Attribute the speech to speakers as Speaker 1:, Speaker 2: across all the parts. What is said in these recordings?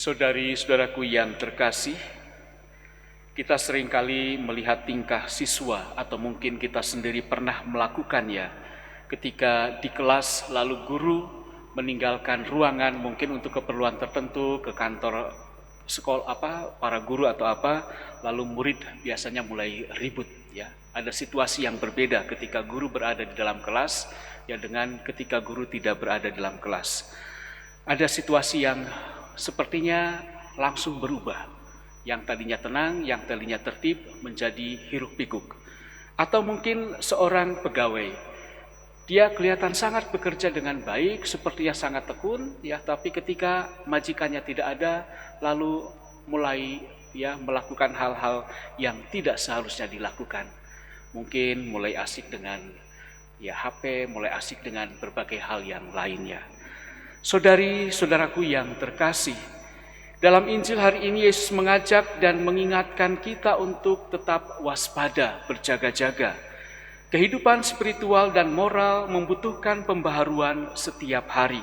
Speaker 1: Saudari-saudaraku yang terkasih, kita seringkali melihat tingkah siswa atau mungkin kita sendiri pernah melakukannya ketika di kelas lalu guru meninggalkan ruangan mungkin untuk keperluan tertentu ke kantor sekolah para guru atau lalu murid biasanya mulai ribut ya. Ada situasi yang berbeda ketika guru berada di dalam kelas ya dengan ketika guru tidak berada di dalam kelas. Ada situasi yang sepertinya langsung berubah. Yang tadinya tenang, yang tadinya tertib menjadi hiruk-pikuk. Atau mungkin seorang pegawai, dia kelihatan sangat bekerja dengan baik, sepertinya sangat tekun, ya, tapi ketika majikannya tidak ada, lalu mulai melakukan hal-hal yang tidak seharusnya dilakukan. Mungkin mulai asik dengan HP, mulai asik dengan berbagai hal yang lainnya. Saudari-saudaraku yang terkasih, dalam Injil hari ini Yesus mengajak dan mengingatkan kita untuk tetap waspada, berjaga-jaga. Kehidupan spiritual dan moral membutuhkan pembaharuan setiap hari,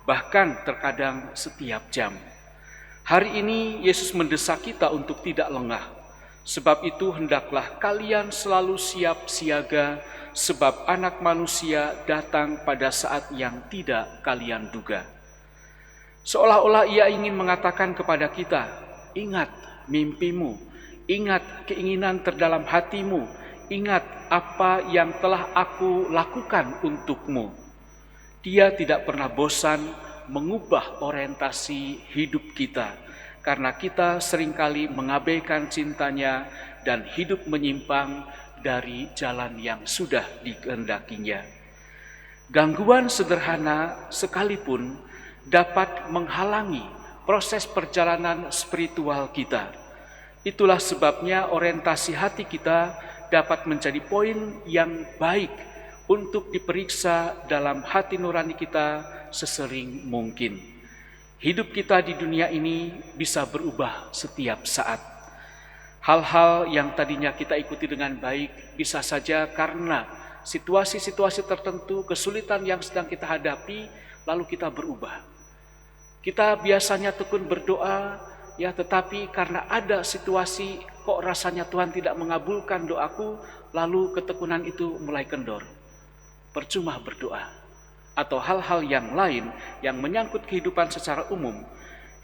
Speaker 1: bahkan terkadang setiap jam. Hari ini Yesus mendesak kita untuk tidak lengah. Sebab itu hendaklah kalian selalu siap siaga, sebab Anak Manusia datang pada saat yang tidak kalian duga. Seolah-olah ia ingin mengatakan kepada kita, ingat mimpimu, ingat keinginan terdalam hatimu, ingat apa yang telah aku lakukan untukmu. Dia tidak pernah bosan mengubah orientasi hidup kita, karena kita seringkali mengabaikan cintanya dan hidup menyimpang dari jalan yang sudah dikehendakinya. Gangguan sederhana sekalipun dapat menghalangi proses perjalanan spiritual kita. Itulah sebabnya orientasi hati kita dapat menjadi poin yang baik untuk diperiksa dalam hati nurani kita sesering mungkin. Hidup kita di dunia ini bisa berubah setiap saat. Hal-hal yang tadinya kita ikuti dengan baik bisa saja karena situasi-situasi tertentu, kesulitan yang sedang kita hadapi, lalu kita berubah. Kita biasanya tekun berdoa, tetapi karena ada situasi kok rasanya Tuhan tidak mengabulkan doaku, lalu ketekunan itu mulai kendor. Percuma berdoa. Atau hal-hal yang lain yang menyangkut kehidupan secara umum.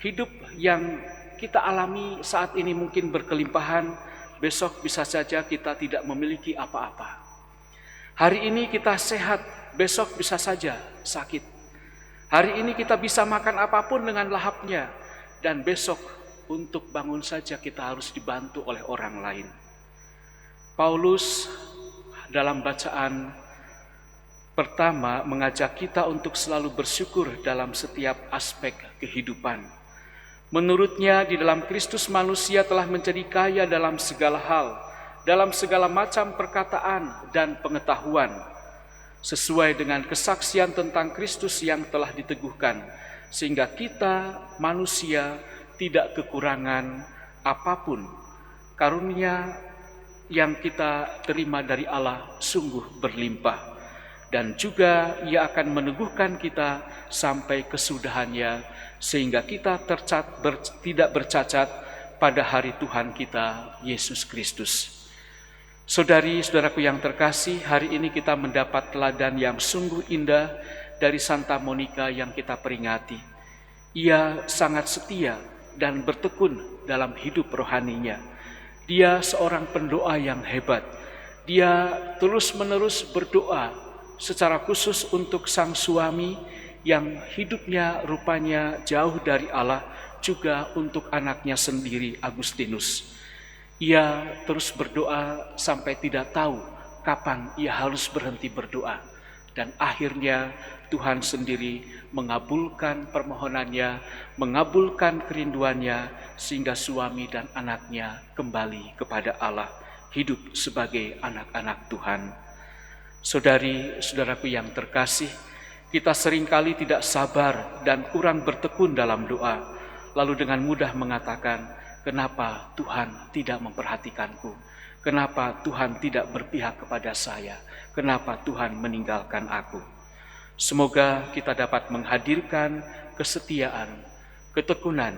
Speaker 1: Hidup yang kita alami saat ini mungkin berkelimpahan, besok bisa saja kita tidak memiliki apa-apa. Hari ini kita sehat, besok bisa saja sakit. Hari ini kita bisa makan apapun dengan lahapnya, dan besok untuk bangun saja kita harus dibantu oleh orang lain. Paulus dalam bacaan pertama mengajak kita untuk selalu bersyukur dalam setiap aspek kehidupan. Menurutnya di dalam Kristus manusia telah menjadi kaya dalam segala hal, dalam segala macam perkataan dan pengetahuan, sesuai dengan kesaksian tentang Kristus yang telah diteguhkan, sehingga kita manusia tidak kekurangan apapun. Karunia yang kita terima dari Allah sungguh berlimpah. Dan juga ia akan meneguhkan kita sampai kesudahannya, sehingga kita tidak bercacat pada hari Tuhan kita, Yesus Kristus. Saudari-saudaraku yang terkasih, hari ini kita mendapat teladan yang sungguh indah dari Santa Monica yang kita peringati. Ia sangat setia dan bertekun dalam hidup rohaninya. Dia seorang pendoa yang hebat. Dia terus-menerus berdoa secara khusus untuk sang suami yang hidupnya rupanya jauh dari Allah, juga untuk anaknya sendiri Agustinus. Ia terus berdoa sampai tidak tahu kapan ia harus berhenti berdoa, dan akhirnya Tuhan sendiri mengabulkan permohonannya, mengabulkan kerinduannya, sehingga suami dan anaknya kembali kepada Allah, hidup sebagai anak-anak Tuhan. Saudari-saudaraku yang terkasih, kita seringkali tidak sabar dan kurang bertekun dalam doa, lalu dengan mudah mengatakan, kenapa Tuhan tidak memperhatikanku? Kenapa Tuhan tidak berpihak kepada saya? Kenapa Tuhan meninggalkan aku? Semoga kita dapat menghadirkan kesetiaan, ketekunan,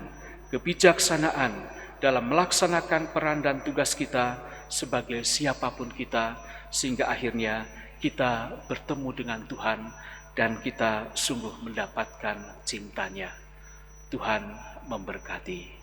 Speaker 1: kebijaksanaan dalam melaksanakan peran dan tugas kita sebagai siapapun kita, sehingga akhirnya kita bertemu dengan Tuhan dan kita sungguh mendapatkan cintanya. Tuhan memberkati.